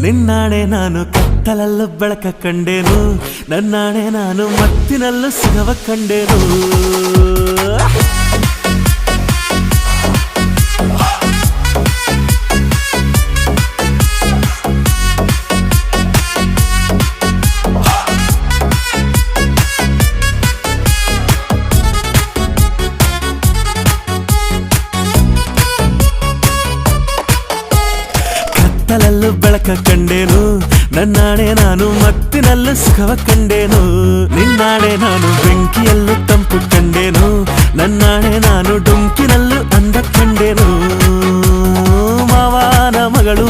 ನಿನ್ನಾಣೆ ನಾನು ಕತ್ತಲಲ್ಲೂ ಬೆಳಕ ಕಂಡೇನು, ನನ್ನಾಣೆ ನಾನು ಮತ್ತಿನಲ್ಲೂ ಸುಖವ ಕಂಡೇನು. ಕತ್ತಲಲ್ಲೂ ಬೆಳಕ ಕಂಡೇನು, ನನ್ನಾಣೆ ನಾನು ಮತ್ತಿನಲ್ಲೂ ಸುಖವ ಕಂಡೇನು. ನಿನ್ನಾಣೆ ನಾನು ಬೆಂಕಿಯಲ್ಲೂ ತಂಪು ಕಂಡೇನು, ನನ್ನಾಣೆ ನಾನು ಡೊಂಕಿನಲ್ಲೂ ಅಂದ ಕಂಡೇನು. ಮಾವನ ಮಗಳು